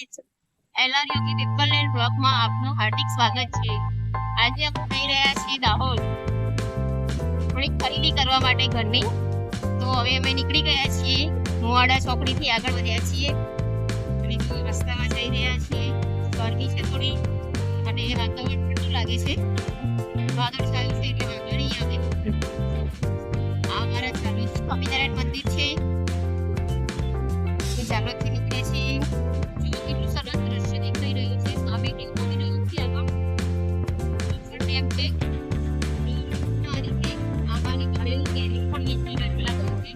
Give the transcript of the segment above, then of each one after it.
LR યોગી પીપલલેન્ડ બ્લોકમાં આપનું હાર્દિક સ્વાગત છે। આજે આપણે જઈ રહ્યા છીએ દાહોદ થોડીક ખરીદી કરવા માટે ઘરની। તો હવે અમે નીકળી ગયા છીએ, મોવાડા ચોકડીથી આગળ વધ્યા છીએ અને રસ્તામાં જઈ રહ્યા છીએ। ગરમી છે થોડી અને વાતાવરણ ઠંડુ લાગે છે, વાદળ છાયું છે એટલે વાંધો નહીં આવે। આ અમારા ચાલુ સ્વામિનારાયણ મંદિર છે, જાગૃતથી નીકળીએ છીએ। જો કેટલું સરસ દ્રશ્ય દેખાઈ રહ્યું છે, સામે ટેમ્પો આવી રહ્યું છે, આગળ ડેમ છે, આ રીતે આંબાની ઘરેલું કેરી પણ નીચે રહેલા છે।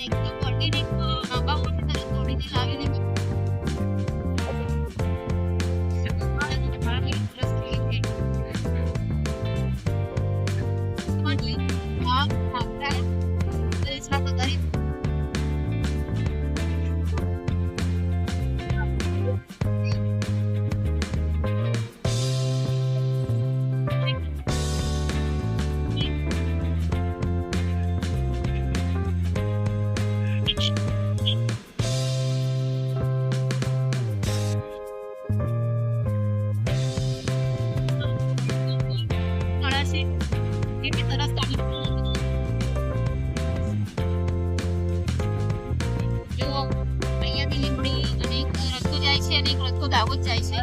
એકદમ ઓર્ગેનિક આંબા મોટી તરફ તોડીને લાવેલી છે। દાહોદ જાય છે,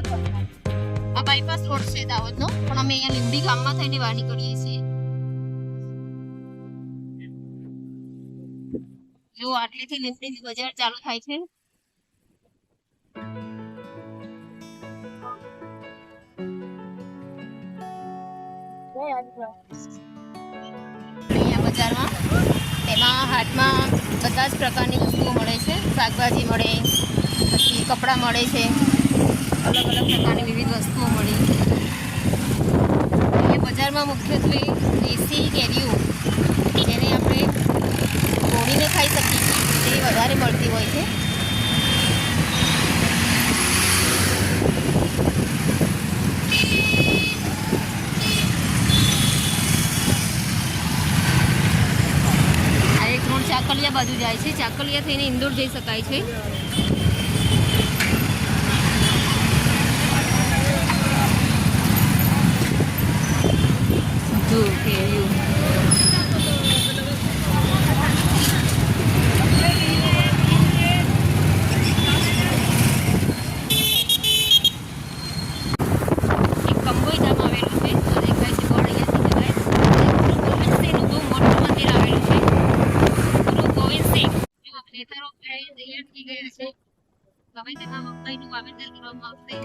આ બાયપાસ રોડ છે દાહોદનો, પણ અમે અહીંયા લીંબડી ગામમાં થઈને બહાર નીકળીએ છીએ। જો આટલેથી લીંબડીની બજાર ચાલુ થાય છે। અહીંયા બજારમાં એમાં હાટમાં બધા જ પ્રકારની વસ્તુઓ મળે છે, શાકભાજી મળે, પછી કપડાં મળે છે, અલગ અલગ પ્રકારની વિવિધ વસ્તુઓ મળી। એ બજારમાં મુખ્યત્વે દેશી કેરીઓ, જેને આપણે તોડીને ખાઈ શકીએ છીએ, તે વધારે મળતી હોય છે। આ એક રોડ ચાકલિયા બાજુ જાય છે, ચાકલિયા થઈને ઇન્દોર જઈ શકાય છે। હવે તેમાં મકાઈનું વાવેતર કરવામાં આવશે।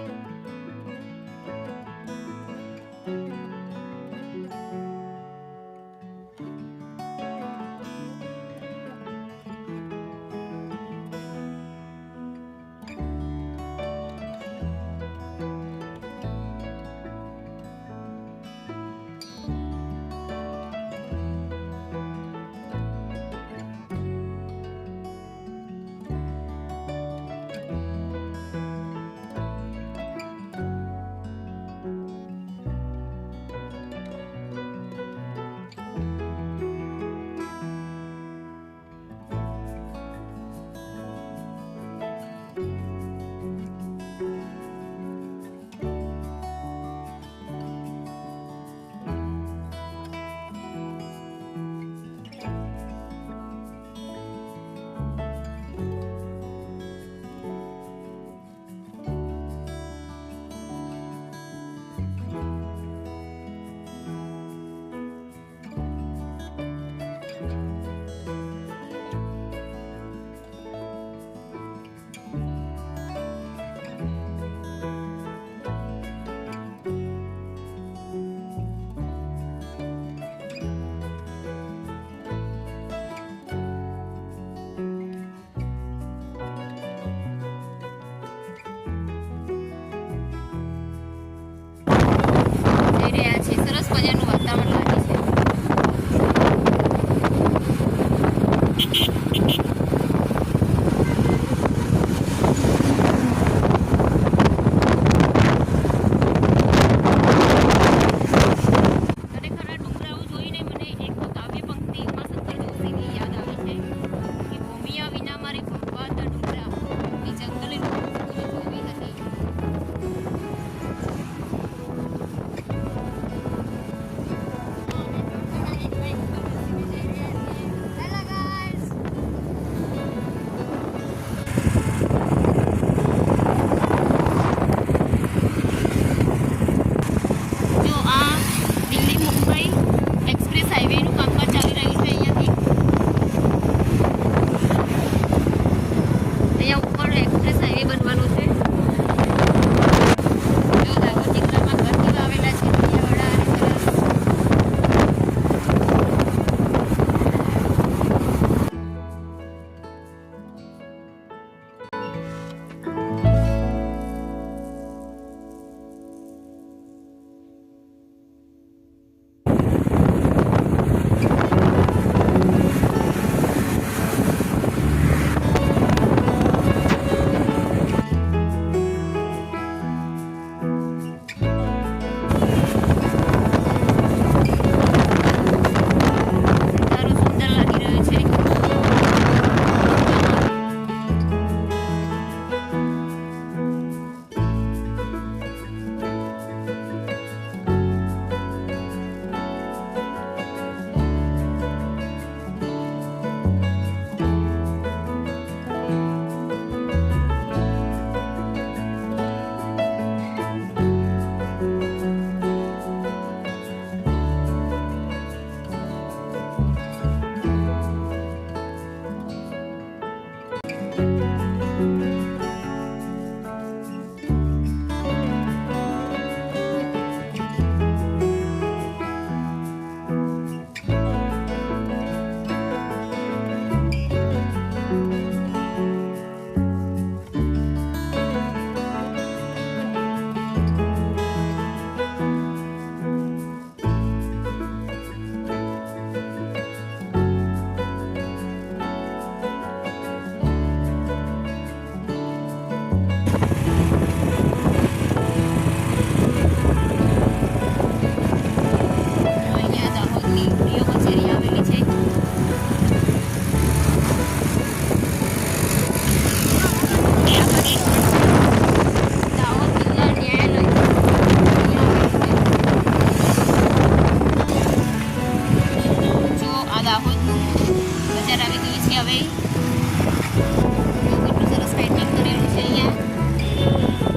કેટલું સરસ પેઇન્ટિંગ કરેલું છે અહીંયા.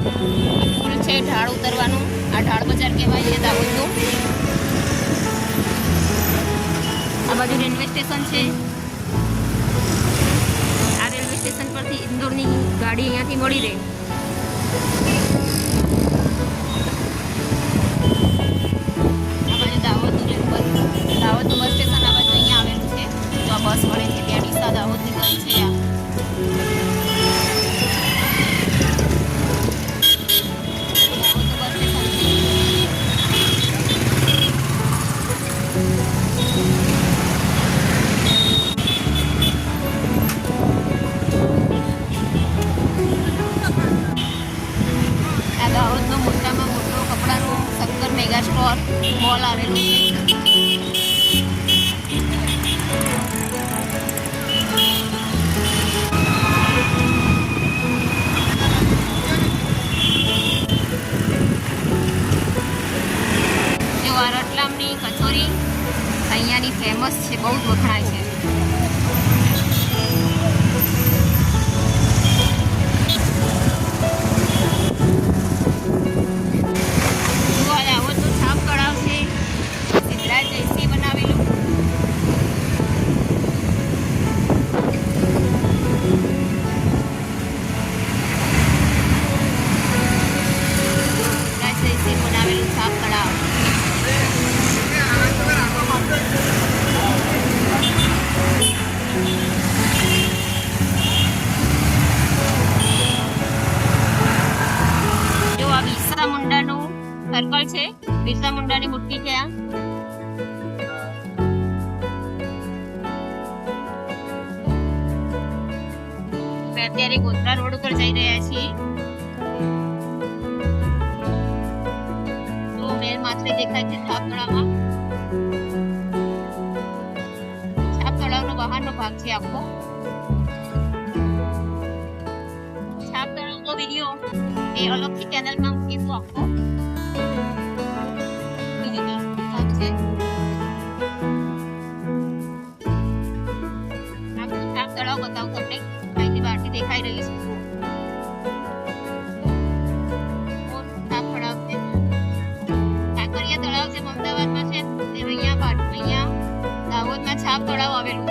આ પુલ છે ઢાળ ઉતરવાનું. આ ઢાળ બજાર કહેવાય છે દાહોદનું. આ બાજુ રેલવે સ્ટેશન છે. આ રેલવે સ્ટેશન પરથી ઇન્દોરની ગાડી અહીંયાથી મળી રહે. આ બાજુ દાહોદનું બસ સ્ટેશન આ બાજુ અહીંયા આવેલું છે. તો આ બસ મળે છે ત્યાં ડીસા દાહોદની બસ છે. આ દાહોદનો મોટામાં મોટો કપડાનો શંકર મેગા સ્ટોર મોલ આવેલું છે. જો આ રતલામની કચોરી અહીંયાની ફેમસ છે, બહુ જ વખણાય છે. બિરસા મુંડાનું સર્કલ છે. બિરસા મુંડાની મૂર્તિ છે. આ અત્યારે ગોધરા રોડ ઉપર જઈ રહ્યા છીએ. તો મેલ માત્ર દેખાય છે છાપ તળાવમાં. છાપ તળાવનો બહારનો ભાગ છે આખો. છાપ તળાવનો વિડીયો એ અલગથી ચેનલમાં મૂકીશું આખો. છાપ તળાવ બતાવું તમને. અહીંથી બહારથી દેખાઈ રહી છે. છાપ તળાવ છે. કાંકરિયા તળાવ છે અમદાવાદમાં છે. અહીંયા દાહોદમાં છાપ તળાવ આવેલું